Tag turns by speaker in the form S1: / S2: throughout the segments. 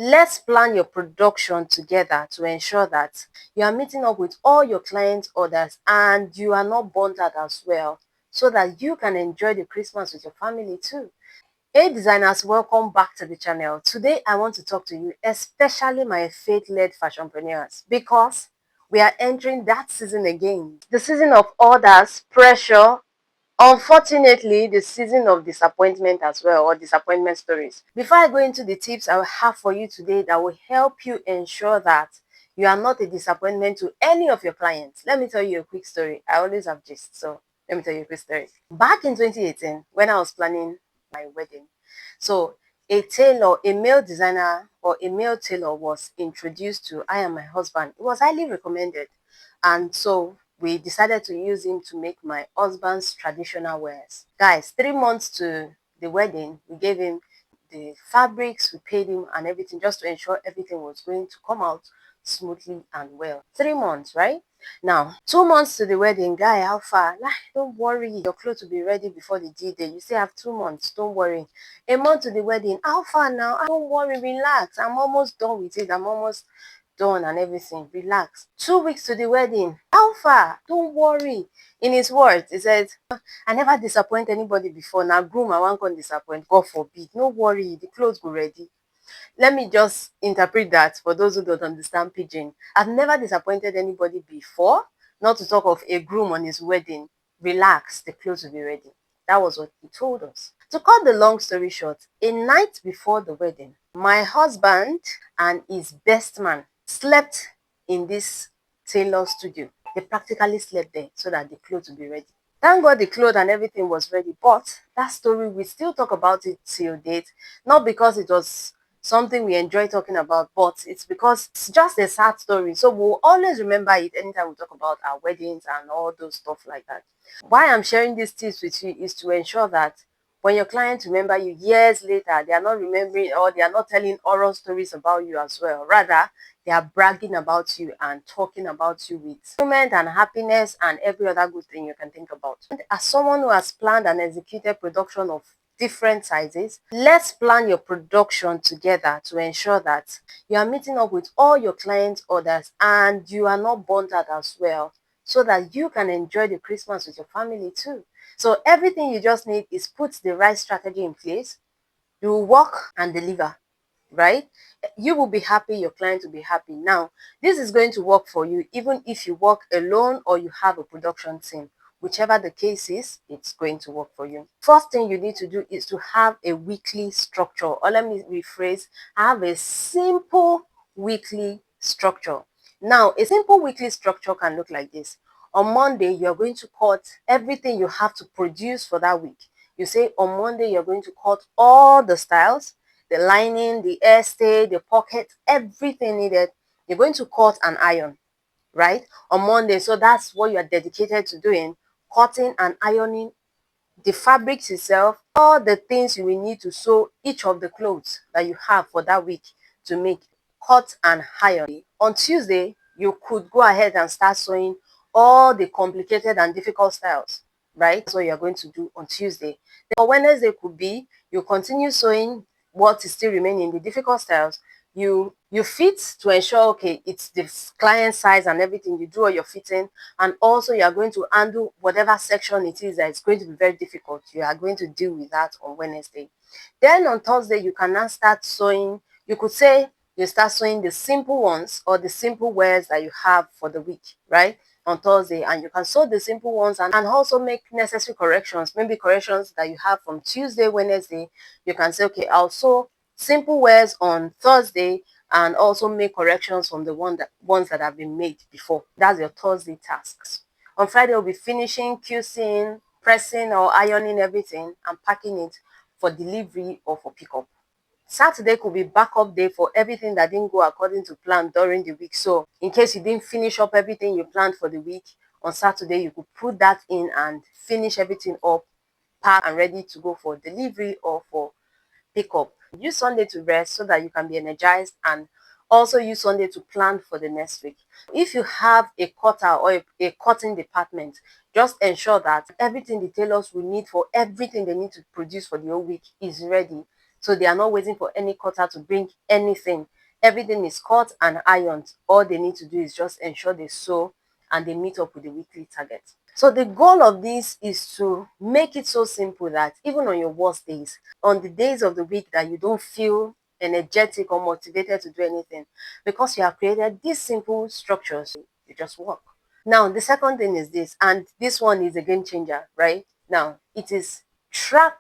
S1: Let's plan your production together to ensure that you are meeting up with all your clients' orders and you are not burnt out as well, so that you can enjoy the Christmas with your family too. Hey designers, welcome back to the channel. Today I want to talk to you, especially my faith-led fashionpreneurs, because we are entering that season again. The season of orders, pressure, unfortunately, the season of disappointment as well, or disappointment stories. Before I go into the tips I will have for you today that will help you ensure that you are not a disappointment to any of your clients, let me tell you a quick story. I always have gist, so let me tell you a quick story. Back in 2018, when I was planning my wedding, so a tailor, a male designer or a male tailor was introduced to I and my husband. It was highly recommended. And so we decided to use him to make my husband's traditional wears. Guys, 3 months to the wedding, we gave him the fabrics, we paid him and everything just to ensure everything was going to come out smoothly and well. 3 months, right? Now, 2 months to the wedding, guy, how far? Nah, don't worry, your clothes will be ready before the D-Day. You still have 2 months, don't worry. A month to the wedding, how far now? Don't worry, relax. I'm almost done with it. I'm almost done and everything. Relax. 2 weeks to the wedding. How far? Don't worry. In his words, he said, I never disappoint anybody before. Now, groom, I won't disappoint. God forbid. No worry. The clothes go ready. Let me just interpret that for those who don't understand pidgin. I've never disappointed anybody before, not to talk of a groom on his wedding. Relax, the clothes will be ready. That was what he told us. To cut the long story short, a night before the wedding, my husband and his best man slept in this tailor studio. They practically slept there so that the clothes would be ready. Thank God the clothes and everything was ready, but that story, we still talk about it till date, not because it was something we enjoy talking about, but it's because it's just a sad story. So we'll always remember it anytime we talk about our weddings and all those stuff like that. Why I'm sharing these tips with you is to ensure that when your clients remember you years later, they are not remembering or they are not telling horror stories about you as well. Rather, they are bragging about you and talking about you with fulfillment and happiness and every other good thing you can think about. And as someone who has planned and executed production of different sizes, let's plan your production together to ensure that you are meeting up with all your clients' orders and you are not burnt out as well, so that you can enjoy the Christmas with your family too. So everything you just need is put the right strategy in place. You will work and deliver, right? You will be happy, your client will be happy. Now, this is going to work for you even if you work alone or you have a production team. Whichever the case is, it's going to work for you. First thing you need to do is to have a weekly structure, or let me rephrase, have a simple weekly structure. Now, a simple weekly structure can look like this. On Monday, you're going to cut everything you have to produce for that week. You say on Monday, you're going to cut all the styles, the lining, the hairstay, the pocket, everything needed. You're going to cut and iron, right? On Monday. So that's what you are dedicated to doing, cutting and ironing the fabrics itself, all the things you will need to sew each of the clothes that you have for that week to make, cut and iron. On Tuesday, you could go ahead and start sewing all the complicated and difficult styles, right? So you're going to do on Tuesday. Then on Wednesday could be you continue sewing what is still remaining, the difficult styles. You fit to ensure, okay, it's the client size and everything. You do all your fitting, and also you are going to handle whatever section it is that is going to be very difficult. You are going to deal with that on Wednesday. Then on Thursday, you can now start sewing. You could say you start sewing the simple ones or the simple wears that you have for the week, right? On Thursday, and you can sew the simple ones and also make necessary corrections, maybe corrections that you have from Tuesday, Wednesday. You can say, okay, I'll sew simple wears on Thursday and also make corrections from the ones that have been made before. That's your Thursday tasks. On Friday, we'll be finishing, QCing, pressing or ironing everything and packing it for delivery or for pickup. Saturday could be backup day for everything that didn't go according to plan during the week. So in case you didn't finish up everything you planned for the week, on Saturday you could put that in and finish everything up, pack and ready to go for delivery or for pick up. Use Sunday to rest so that you can be energized, and also use Sunday to plan for the next week. If you have a cutter or a cutting department, just ensure that everything the tailors will need for everything they need to produce for the whole week is ready. So they are not waiting for any cutter to bring anything. Everything is cut and ironed. All they need to do is just ensure they sew and they meet up with the weekly target. So the goal of this is to make it so simple that even on your worst days, on the days of the week that you don't feel energetic or motivated to do anything, because you have created these simple structures, you just work. Now, the second thing is this, and this one is a game changer, right? Now, it is track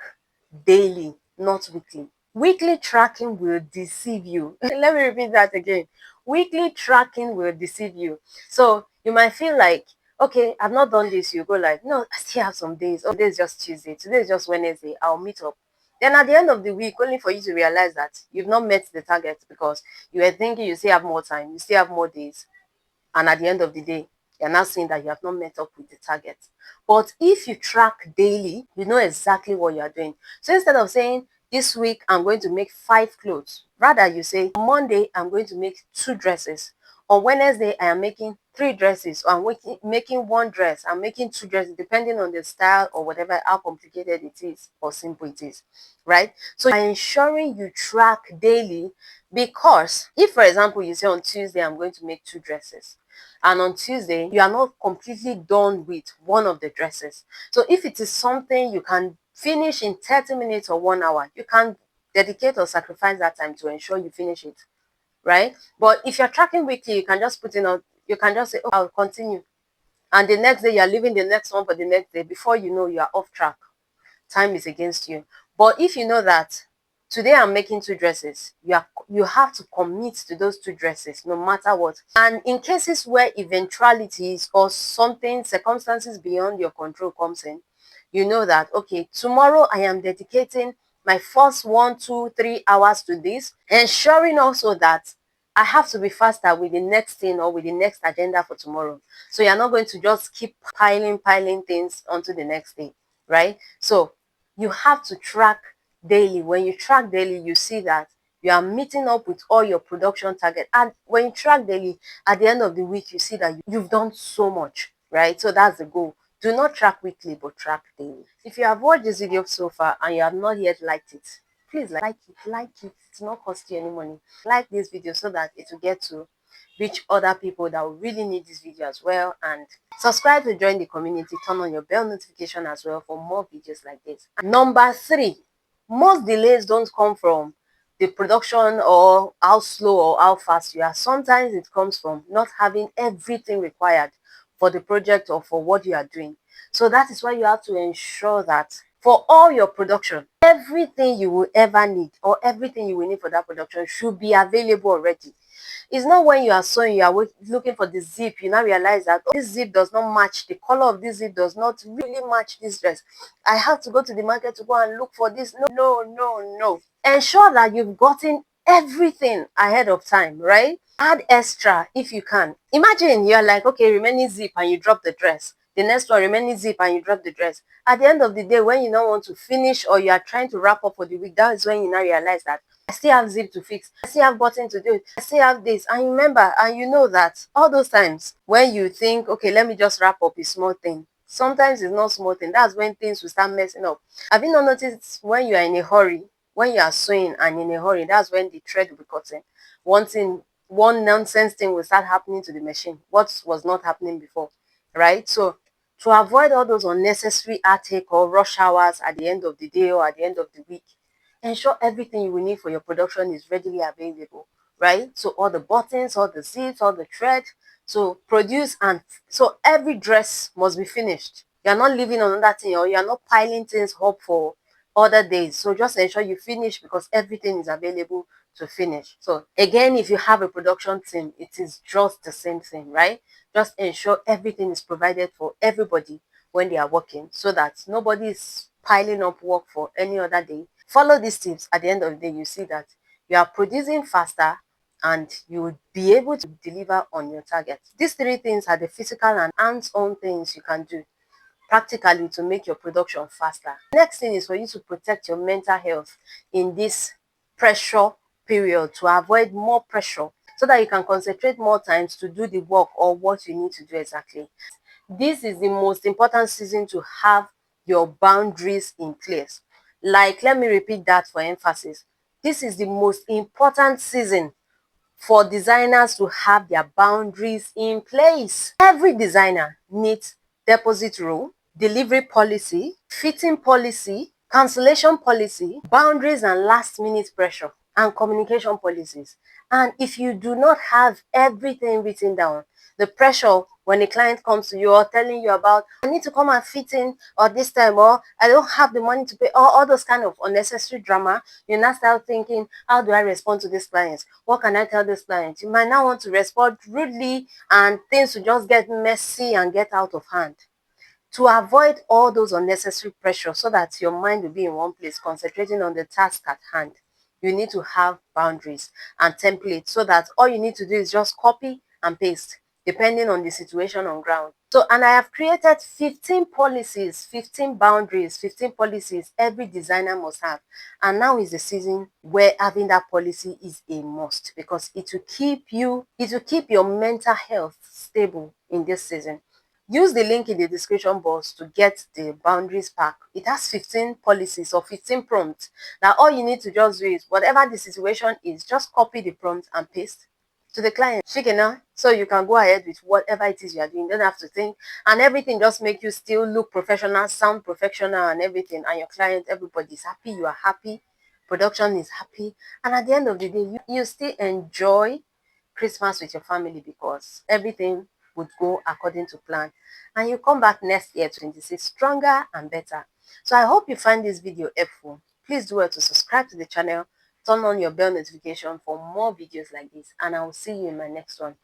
S1: daily, not weekly. Weekly tracking will deceive you. Let me repeat that again. Weekly tracking will deceive you. So you might feel like, okay, I've not done this. You go like, no, I still have some days. Oh, today is just Tuesday. Today is just Wednesday. I'll meet up. Then at the end of the week, only for you to realize that you've not met the target because you were thinking you still have more time, you still have more days. And at the end of the day, you're now seeing that you have not met up with the target. But if you track daily, you know exactly what you are doing. So instead of saying, this week I'm going to make 5 clothes, rather you say, on Monday I'm going to make 2 dresses. On Wednesday I am making 3 dresses, or I'm making 1 dress, I'm making 2 dresses, depending on the style or whatever, how complicated it is or simple it is, right? So by ensuring you track daily, because if, for example, you say on Tuesday I'm going to make 2 dresses, and on Tuesday you are not completely done with one of the dresses. So if it is something you can finish in 30 minutes or 1 hour, you can dedicate or sacrifice that time to ensure you finish it, right? But if you're tracking weekly, you can just put in on, you can just say, oh, I'll continue. And the next day you're leaving the next one for the next day. Before you know, you are off track. Time is against you. But if you know that today I'm making 2 dresses, you have to commit to those 2 dresses no matter what. And in cases where eventualities or something, circumstances beyond your control comes in, you know that, okay, tomorrow I am dedicating my first 1, 2, 3 hours to this, ensuring also that I have to be faster with the next thing or with the next agenda for tomorrow. So you're not going to just keep piling things onto the next day, right? So you have to track daily. When you track daily, you see that you are meeting up with all your production target. And when you track daily, at the end of the week, you see that you've done so much, right? So that's the goal. Do not track weekly, but track daily. If you have watched this video so far and you have not yet liked it, please like it. It's not cost you any money. Like this video so that it will get to reach other people that will really need this video as well. And subscribe to join the community. Turn on your bell notification as well for more videos like this. Number 3, most delays don't come from the production or how slow or how fast you are. Sometimes it comes from not having everything required for the project or for what you are doing. So that is why you have to ensure that for all your production, everything you will ever need or everything you will need for that production should be available already. It's not when you are sewing, you are looking for the zip, you now realize that, oh, this zip does not match, the color of this zip does not really match this dress. I have to go to the market to go and look for this. No. Ensure that you've gotten everything ahead of time, right? Add extra if you can. Imagine you're like, okay, remaining zip and you drop the dress. The next one, remaining zip and you drop the dress. At the end of the day, when you don't want to finish or you are trying to wrap up for the week, that is when you now realize that I still have zip to fix, I still have button to do, I still have this. And remember, and you know that all those times when you think, okay, let me just wrap up a small thing, sometimes it's not small thing. That's when things will start messing up. Have you not noticed when you are in a hurry, when you are sewing and in a hurry, that's when the thread will be cutting. One nonsense thing will start happening to the machine, what was not happening before, right? So to avoid all those unnecessary heartache or rush hours at the end of the day or at the end of the week, ensure everything you will need for your production is readily available, right? So all the buttons, all the zips, all the thread, so produce, and so every dress must be finished. You're not leaving another thing or you're not piling things up for other days. So just ensure you finish because everything is available to finish. So again, if you have a production team, it is just the same thing, right? Just ensure everything is provided for everybody when they are working so that nobody is piling up work for any other day. Follow these tips. At the end of the day, you see that you are producing faster and you will be able to deliver on your target. These 3 things are the physical and hands-on things you can do practically to make your production faster. Next thing is for you to protect your mental health in this pressure period, to avoid more pressure so that you can concentrate more times to do the work or what you need to do exactly. This is the most important season to have your boundaries in place. Like, let me repeat that for emphasis. This is the most important season for designers to have their boundaries in place. Every designer needs deposit rule, delivery policy, fitting policy, cancellation policy, boundaries and last minute pressure, and communication policies. And if you do not have everything written down, the pressure when a client comes to you or telling you about, I need to come and fit in or this time, or I don't have the money to pay, or all those kind of unnecessary drama, you now start thinking, how do I respond to this client? What can I tell this client? You might now want to respond rudely and things will just get messy and get out of hand. To avoid all those unnecessary pressure so that your mind will be in one place, concentrating on the task at hand, you need to have boundaries and templates so that all you need to do is just copy and paste depending on the situation on ground. So, and I have created 15 policies, 15 boundaries, 15 policies every designer must have. And now is the season where having that policy is a must because it will keep your mental health stable in this season. Use the link in the description box to get the boundaries pack. It has 15 policies or 15 prompts. Now all you need to just do is whatever the situation is, just copy the prompt and paste to the client. Shikena, so you can go ahead with whatever it is you are doing. You don't have to think. And everything just make you still look professional, sound professional and everything. And your client, everybody is happy, you are happy, production is happy. And at the end of the day, you still enjoy Christmas with your family because everything would go according to plan. And you come back next year 26 stronger and better. So I hope you find this video helpful. Please do well to subscribe to the channel, turn on your bell notification for more videos like this, and I will see you in my next one.